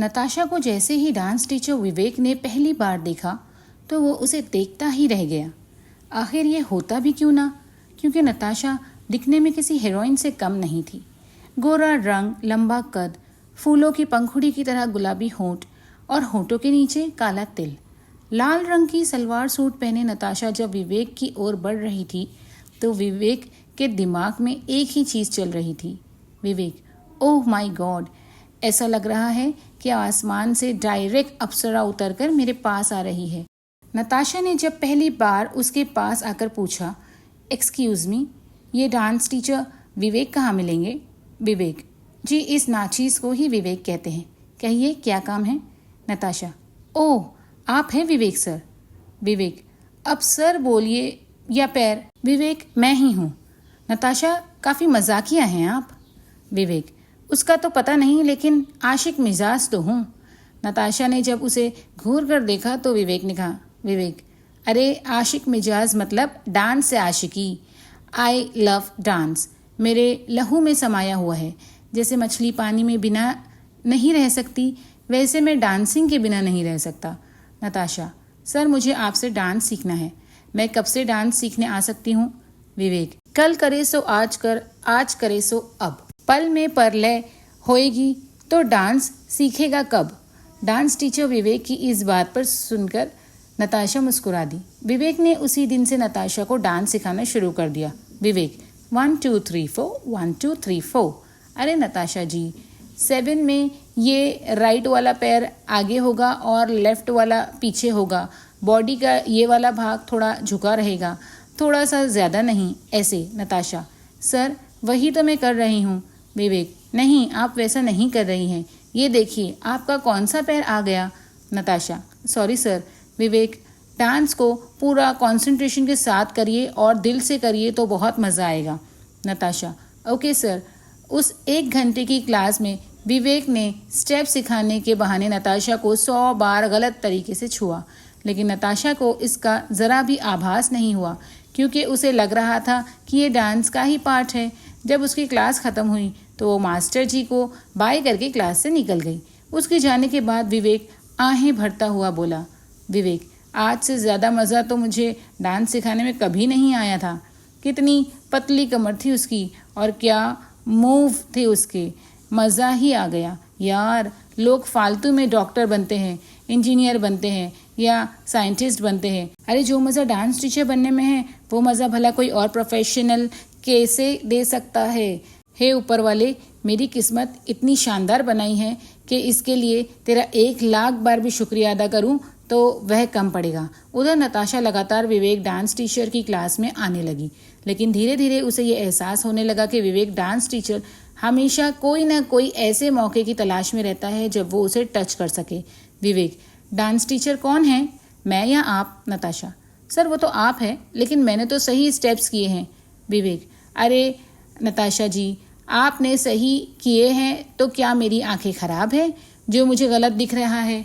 नताशा को जैसे ही dance teacher विवेक ने पहली बार देखा तो वो उसे देखता ही रह गया। आखिर ये होता भी क्यों ना, क्योंकि नताशा दिखने में किसी हीरोइन से कम नहीं थी। गोरा रंग, लंबा कद, फूलों की पंखुड़ी की तरह गुलाबी होंठ और होंठों के नीचे काला तिल। लाल रंग की सलवार सूट पहने नताशा जब विवेक की ओर बढ़ रही थी तो विवेक के दिमाग में एक ही चीज़ चल रही थी। विवेक, ओह माय गॉड, ऐसा लग रहा है कि आसमान से डायरेक्ट अप्सरा उतरकर मेरे पास आ रही है। नताशा ने जब पहली बार उसके पास आकर पूछा, एक्सक्यूज़ मी, ये डांस टीचर विवेक कहाँ मिलेंगे? विवेक, जी इस नाचीज़ को ही विवेक कहते हैं। कहिए क्या काम है? नताशा, ओह आप हैं विवेक सर। विवेक, अब सर बोलिए या पैर। विवेक, मैं ही हूँ। नताशा, काफ़ी मजाकिया हैं आप। विवेक, उसका तो पता नहीं, लेकिन आशिक मिजाज तो हूँ। नताशा ने जब उसे घूर कर देखा तो विवेक ने कहा, विवेक, अरे आशिक मिजाज मतलब डांस से आशिकी। आई लव डांस, मेरे लहू में समाया हुआ है। जैसे मछली पानी में बिना नहीं रह सकती, वैसे मैं डांसिंग के बिना नहीं रह सकता। नताशा, सर मुझे आपसे डांस सीखना है। मैं कब से डांस सीखने आ सकती हूँ? विवेक, कल करे सो आज कर, आज करे सो अब। पल में परलय होएगी तो डांस सीखेगा कब? डांस टीचर विवेक की इस बात पर सुनकर नताशा मुस्कुरा दी। विवेक ने उसी दिन से नताशा को डांस सिखाना शुरू कर दिया। विवेक, 1 2 3 4, 1 2 3 4। अरे नताशा जी, 7 में ये राइट वाला पैर आगे होगा और लेफ्ट वाला पीछे होगा। बॉडी का ये वाला भाग थोड़ा झुका रहेगा, थोड़ा सा ज़्यादा नहीं, ऐसे। नताशा, सर वही तो मैं कर रही हूँ। विवेक, नहीं आप वैसा नहीं कर रही हैं। ये देखिए आपका कौन सा पैर आ गया। Natasha, sorry sir. Vivek, dance को पूरा कंसंट्रेशन के साथ करिए और दिल से करिए तो बहुत मज़ा आएगा। Natasha, okay sir. उस 1 घंटे की क्लास में विवेक ने स्टेप सिखाने के बहाने नताशा को 100 बार गलत तरीके से छुआ, लेकिन नताशा को इसका ज़रा भी आभास नहीं हुआ, क्योंकि उसे लग रहा था कि ये डांस का ही पार्ट है। जब उसकी क्लास ख़त्म हुई तो वो मास्टर जी को बाय करके क्लास से निकल गई। उसके जाने के बाद विवेक आहें भरता हुआ बोला, विवेक, आज से ज़्यादा मज़ा तो मुझे डांस सिखाने में कभी नहीं आया था। कितनी पतली कमर थी उसकी और क्या मूव थे उसके, मज़ा ही आ गया। यार, लोग फालतू में डॉक्टर बनते हैं, इंजीनियर बनते हैं या साइंटिस्ट बनते हैं। अरे जो मज़ा डांस टीचर बनने में है वो मज़ा भला कोई और प्रोफेशनल कैसे दे सकता है? हे ऊपर वाले, मेरी किस्मत इतनी शानदार बनाई है कि इसके लिए तेरा 1,00,000 बार भी शुक्रिया अदा करूं तो वह कम पड़ेगा। उधर नताशा लगातार विवेक डांस टीचर की क्लास में आने लगी, लेकिन धीरे धीरे उसे ये एहसास होने लगा कि विवेक डांस टीचर हमेशा कोई ना कोई ऐसे मौके की तलाश में रहता है जब वो उसे टच कर सके। विवेक, डांस टीचर कौन है, मैं या आप? नताशा, सर वो तो आप हैं, लेकिन मैंने तो सही स्टेप्स किए हैं। विवेक, अरे नताशा जी, आपने सही किए हैं तो क्या मेरी आंखें खराब है जो मुझे गलत दिख रहा है?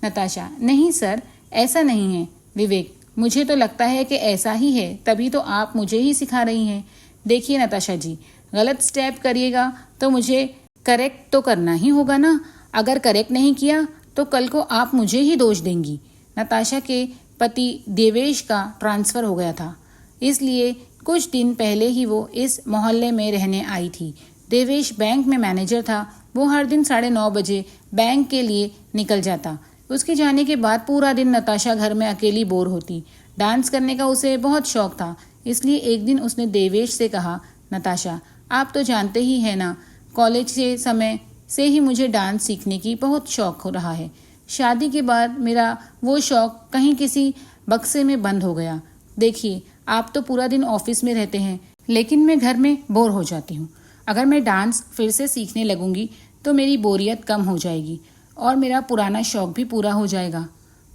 नताशा, नहीं सर, ऐसा नहीं है। विवेक, मुझे तो लगता है कि ऐसा ही है, तभी तो आप मुझे ही सिखा रही हैं। देखिए नताशा जी, गलत स्टेप करिएगा तो मुझे करेक्ट तो करना ही होगा ना। अगर करेक्ट नहीं किया तो कल को आप मुझे ही दोष देंगी। नताशा के पति देवेश का ट्रांसफ़र हो गया था, इसलिए कुछ दिन पहले ही वो इस मोहल्ले में रहने आई थी। देवेश बैंक में मैनेजर था। वो हर दिन 9:30 बजे बैंक के लिए निकल जाता। उसके जाने के बाद पूरा दिन नताशा घर में अकेली बोर होती। डांस करने का उसे बहुत शौक था, इसलिए एक दिन उसने देवेश से कहा, नताशा, आप तो जानते ही हैं ना, कॉलेज के समय से ही मुझे डांस सीखने की बहुत शौक हो रहा है। शादी के बाद मेरा वो शौक कहीं किसी बक्से में बंद हो गया। देखिए, आप तो पूरा दिन ऑफिस में रहते हैं, लेकिन मैं घर में बोर हो जाती हूँ। अगर मैं डांस फिर से सीखने लगूंगी तो मेरी बोरियत कम हो जाएगी और मेरा पुराना शौक भी पूरा हो जाएगा।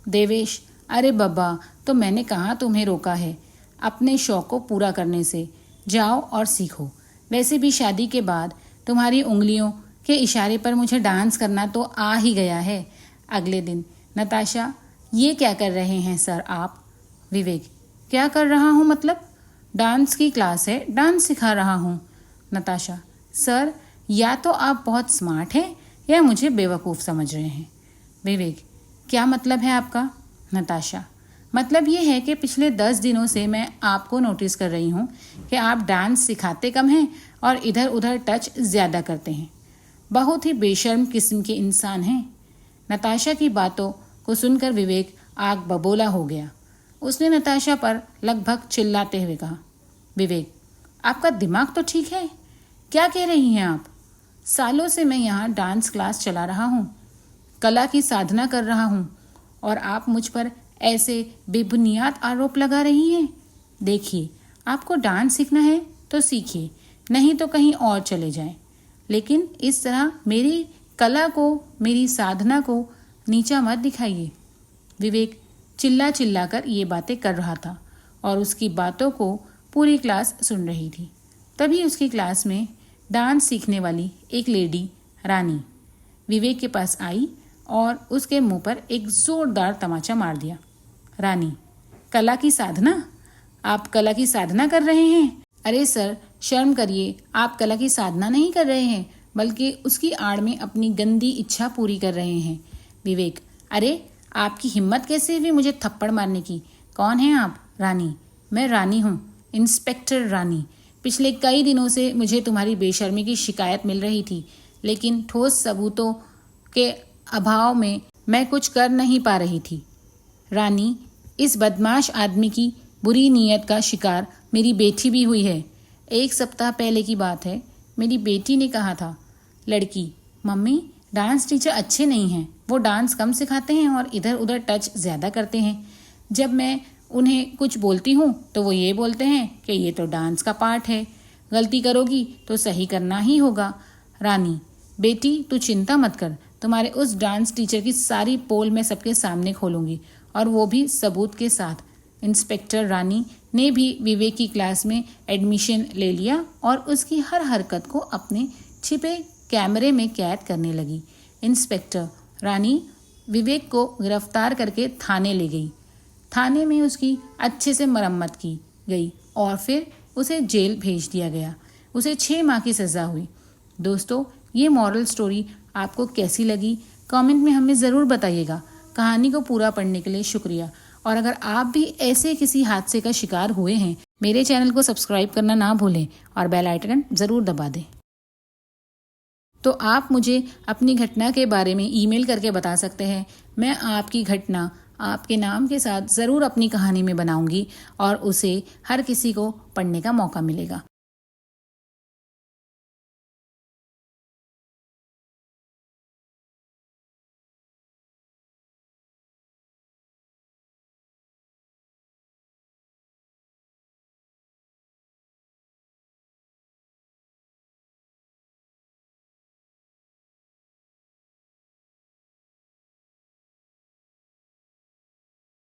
देवेश, अरे बब्बा, तो मैंने कहाँ तुम्हें रोका है अपने शौक को पूरा करने से? जाओ और सीखो। वैसे भी शादी के बाद तुम्हारी उंगलियों के इशारे पर मुझे डांस करना तो आ ही गया है। अगले दिन, नताशा, ये क्या कर रहे हैं सर आप? विवेक, क्या कर रहा हूँ मतलब? डांस की क्लास है, डांस सिखा रहा हूँ। नताशा, सर या तो आप बहुत स्मार्ट हैं या मुझे बेवकूफ़ समझ रहे हैं। विवेक, क्या मतलब है आपका? नताशा, मतलब ये है कि पिछले 10 दिनों से मैं आपको नोटिस कर रही हूँ कि आप डांस सिखाते कम हैं और इधर उधर टच ज़्यादा करते हैं। बहुत ही बेशर्म किस्म के इंसान हैं। नताशा की बातों को सुनकर विवेक आग बबोला हो गया। उसने नताशा पर लगभग चिल्लाते हुए कहा, विवेक, आपका दिमाग तो ठीक है? क्या कह रही हैं आप? सालों से मैं यहाँ डांस क्लास चला रहा हूँ, कला की साधना कर रहा हूँ, और आप मुझ पर ऐसे बेबुनियाद आरोप लगा रही हैं। देखिए, आपको डांस सीखना है तो सीखिए, नहीं तो कहीं और चले जाएं। लेकिन इस तरह मेरी कला को, मेरी साधना को नीचा मत दिखाइए। विवेक चिल्ला चिल्ला कर ये बातें कर रहा था और उसकी बातों को पूरी क्लास सुन रही थी। तभी उसकी क्लास में डांस सीखने वाली एक लेडी रानी विवेक के पास आई और उसके मुंह पर एक जोरदार तमाचा मार दिया। रानी, कला की साधना? आप कला की साधना कर रहे हैं? अरे सर, शर्म करिए, आप कला की साधना नहीं कर रहे हैं, बल्कि उसकी आड़ में अपनी गंदी इच्छा पूरी कर रहे हैं। विवेक, अरे आपकी हिम्मत कैसे हुई मुझे थप्पड़ मारने की? कौन हैं आप? रानी, मैं रानी हूँ, इंस्पेक्टर रानी। पिछले कई दिनों से मुझे तुम्हारी बेशर्मी की शिकायत मिल रही थी, लेकिन ठोस सबूतों के अभाव में मैं कुछ कर नहीं पा रही थी। रानी, इस बदमाश आदमी की बुरी नीयत का शिकार मेरी बेटी भी हुई है। 1 सप्ताह पहले की बात है, मेरी बेटी ने कहा था, लड़की, मम्मी डांस टीचर अच्छे नहीं हैं, वो डांस कम सिखाते हैं और इधर उधर टच ज़्यादा करते हैं। जब मैं उन्हें कुछ बोलती हूँ तो वो ये बोलते हैं कि ये तो डांस का पार्ट है, गलती करोगी तो सही करना ही होगा। रानी, बेटी तू चिंता मत कर, तुम्हारे उस डांस टीचर की सारी पोल मैं सबके सामने खोलूँगी, और वो भी सबूत के साथ। इंस्पेक्टर रानी ने भी विवेक की क्लास में एडमिशन ले लिया और उसकी हर हरकत को अपने छिपे कैमरे में कैद करने लगी। इंस्पेक्टर रानी विवेक को गिरफ्तार करके थाने ले गई। थाने में उसकी अच्छे से मरम्मत की गई और फिर उसे जेल भेज दिया गया। उसे 6 माह की सज़ा हुई। दोस्तों, ये मॉरल स्टोरी आपको कैसी लगी कमेंट में हमें ज़रूर बताइएगा। कहानी को पूरा पढ़ने के लिए शुक्रिया। और अगर आप भी ऐसे किसी हादसे का शिकार हुए हैं, मेरे चैनल को सब्सक्राइब करना ना भूलें और बेल आइकन ज़रूर दबा दें। तो आप मुझे अपनी घटना के बारे में ईमेल करके बता सकते हैं। मैं आपकी घटना आपके नाम के साथ ज़रूर अपनी कहानी में बनाऊंगी और उसे हर किसी को पढ़ने का मौका मिलेगा।